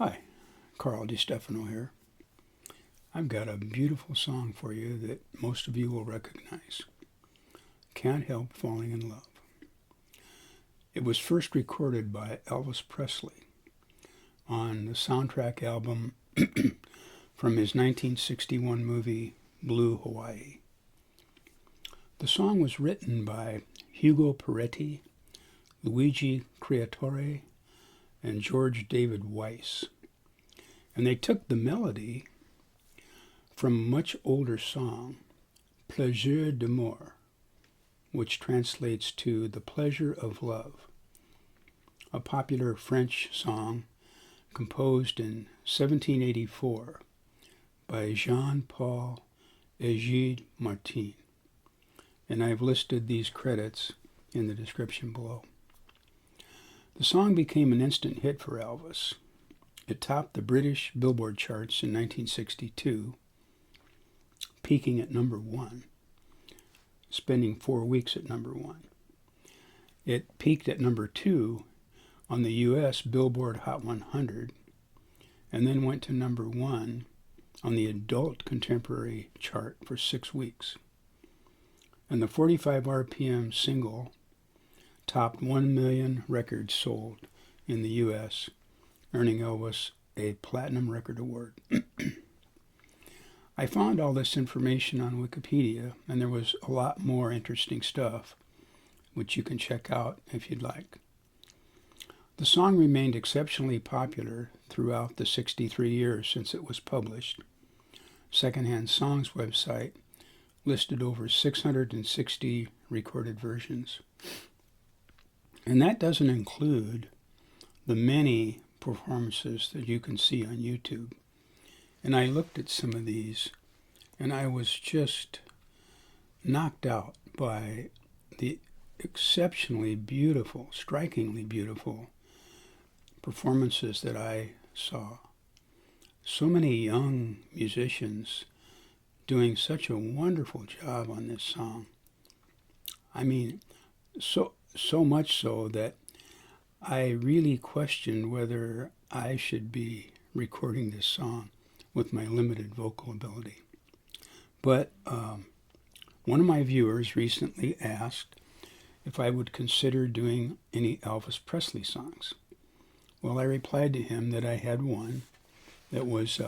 Hi, Carl DiStefano here. I've got a beautiful song for you that most of you will recognize. Can't Help Falling in Love. It was first recorded by Elvis Presley on the soundtrack album from his 1961 movie Blue Hawaii. The song was written by Hugo Peretti, Luigi Creatore, and George David Weiss. And they took the melody from a much older song, Plaisir d'amour, which translates to The Pleasure of Love, a popular French song composed in 1784 by Jean-Paul Egide Martini. And I've listed these credits in the description below. The song became an instant hit for Elvis. It topped the British Billboard charts in 1962, peaking at number 1, spending 4 weeks at number 1. It peaked at number 2 on the U.S. Billboard Hot 100, and then went to number 1 on the Adult Contemporary chart for 6 weeks. And the 45 RPM single topped 1 million records sold in the U.S., earning Elvis a Platinum Record Award. I found all this information on Wikipedia, and there was a lot more interesting stuff, which you can check out if you'd like. The song remained exceptionally popular throughout the 63 years since it was published. Secondhand Songs website listed over 660 recorded versions. And that doesn't include the many performances that you can see on YouTube. And I looked at some of these, and I was just knocked out by the exceptionally beautiful, strikingly beautiful performances that I saw. So many young musicians doing such a wonderful job on this song. I mean, so much so that I really questioned whether I should be recording this song with my limited vocal ability. But one of my viewers recently asked if I would consider doing any Elvis Presley songs. Well, I replied to him that I had one that was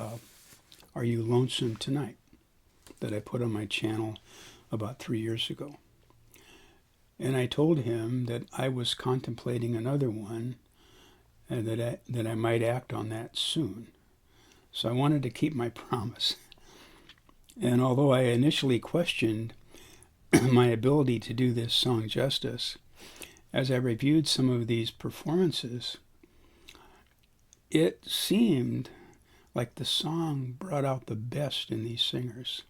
Are You Lonesome Tonight, that I put on my channel about 3 years ago. And I told him that I was contemplating another one and that I might act on that soon. So I wanted to keep my promise. And although I initially questioned my ability to do this song justice, as I reviewed some of these performances, it seemed like the song brought out the best in these singers,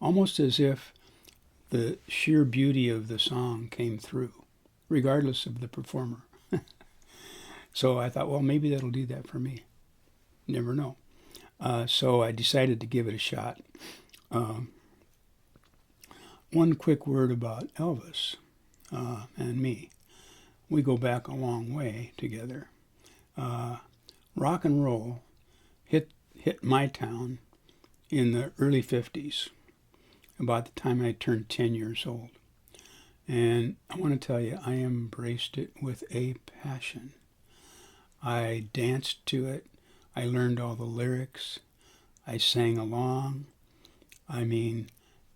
almost as if the sheer beauty of the song came through, regardless of the performer. So I thought, well, maybe that'll do that for me. Never know. So I decided to give it a shot. One quick word about Elvis and me. We go back a long way together. Rock and roll hit my town in the early 50s, about the time I turned 10 years old. And I want to tell you, I embraced it with a passion. I danced to it. I learned all the lyrics. I sang along. I mean,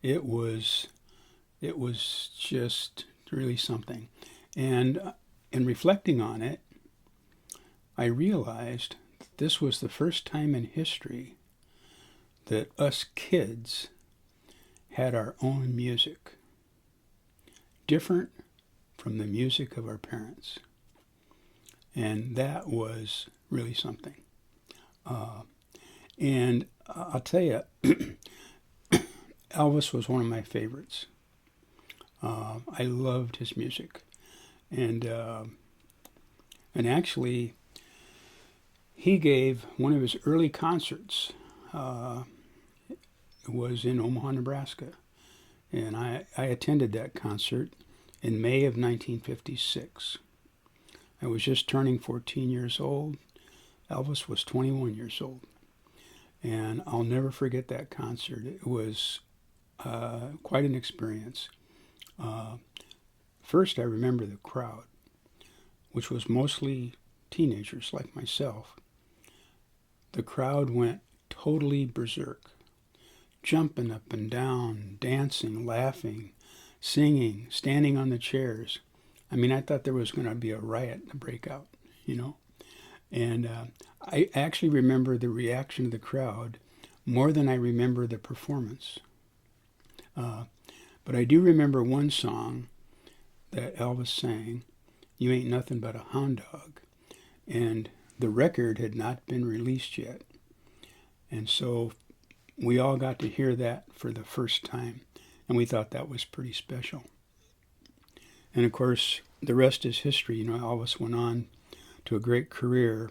it was just really something. And in reflecting on it, I realized that this was the first time in history that us kids had our own music, different from the music of our parents. And that was really something. And I'll tell you, Elvis was one of my favorites. I loved his music. And actually, he gave one of his early concerts. It was in Omaha, Nebraska. And I attended that concert in May of 1956. I was just turning 14 years old. Elvis was 21 years old. And I'll never forget that concert. It was quite an experience. First, I remember the crowd, which was mostly teenagers like myself. The crowd went totally berserk, jumping up and down, dancing, laughing, singing, standing on the chairs. I mean, I thought there was going to be a riot to break out, you know. And I actually remember the reaction of the crowd more than I remember the performance. But I do remember one song that Elvis sang, "You Ain't Nothing But a Hound Dog." And the record had not been released yet. And so we all got to hear that for the first time. And we thought that was pretty special. And of course, the rest is history. You know, Elvis went on to a great career,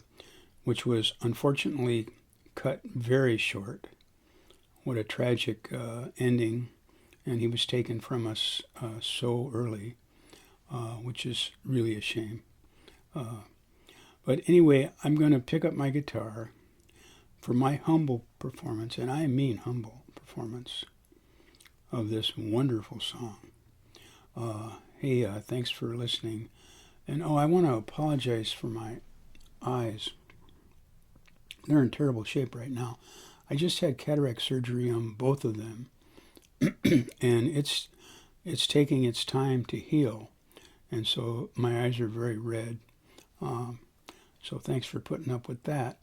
which was unfortunately cut very short. What a tragic ending. And he was taken from us so early, which is really a shame. But anyway, I'm going to pick up my guitar for my humble performance, and I mean humble performance, of this wonderful song. Hey, thanks for listening. And I want to apologize for my eyes. They're in terrible shape right now. I just had cataract surgery on both of them, and it's taking its time to heal, and so my eyes are very red. So thanks for putting up with that.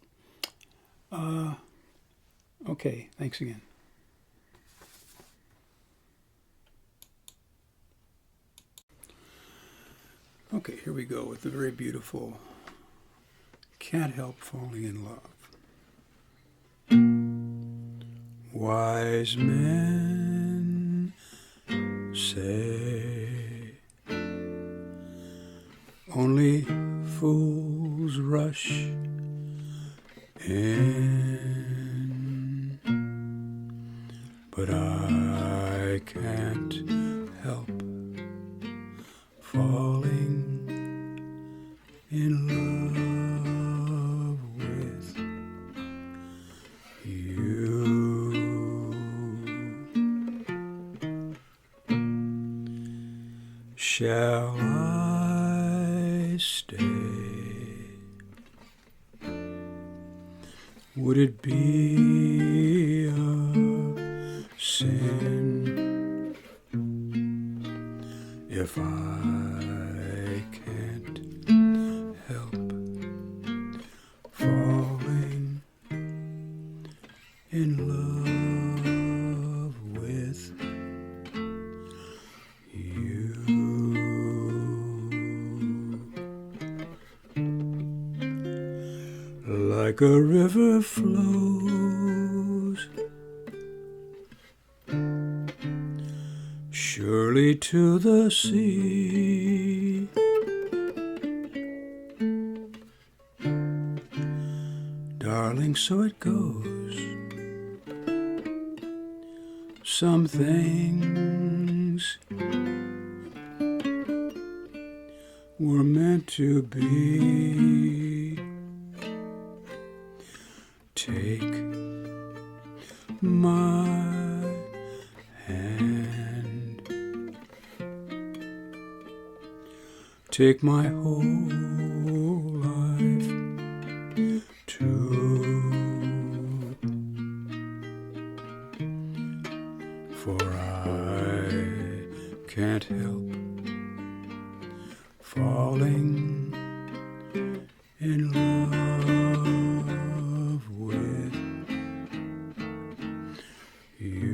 Okay, thanks again. Okay, here we go with the very beautiful "Can't Help Falling in Love." Wise men say only fools rush in, but I can't help falling in love with you. Shall I stay? Would it be a sin if I can't help falling in love with you? Like a river flows surely to the sea, darling, so it goes. Some things were meant to be. Take my hand, take my whole life too, for I can't help falling in love with you.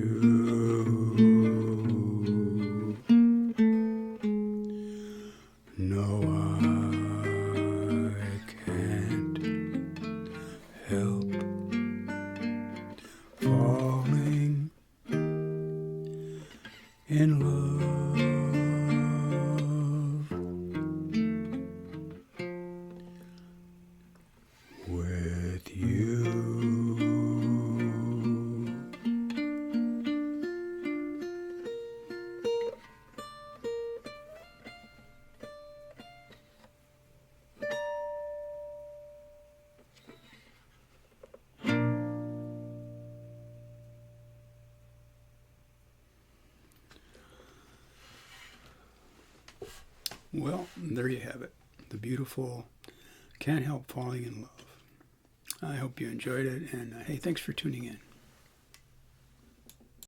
No, I can't help falling in love Well, there you have it. The beautiful Can't Help Falling in Love. I hope you enjoyed it, and hey, thanks for tuning in.